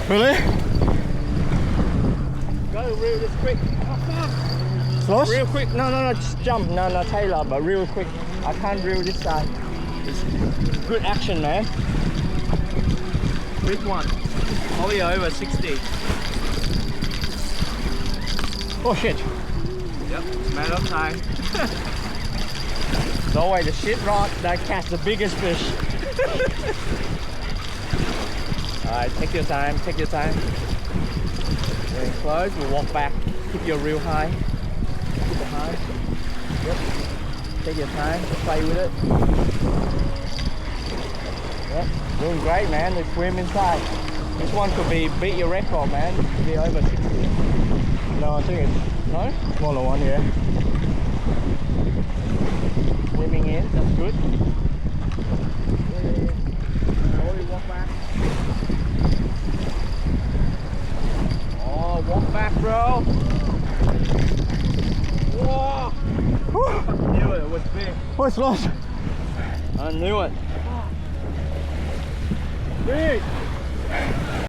Really? Go reel this quick. Slosh? Real quick. No, just jump. No, Tailor, but real quick. I can't reel this side. It's good action, man. Big one. Probably over 60. Oh shit. Yep, it's a matter of time. It's always the shit rod that catch the biggest fish. Alright, take your time, take your time. Getting close, we'll walk back. Keep your reel high. Keep it high. Yep. Take your time, play with it. Yep, doing great, man. They swim inside. This one could beat your record, man. This could be over 60. No, I think it's No? smaller one, yeah. Swimming in, that's good. Yeah. Slowly walk back. Oh, walk back, bro. Whoa! I knew it was big. Oh, it's lost. I knew it. Big!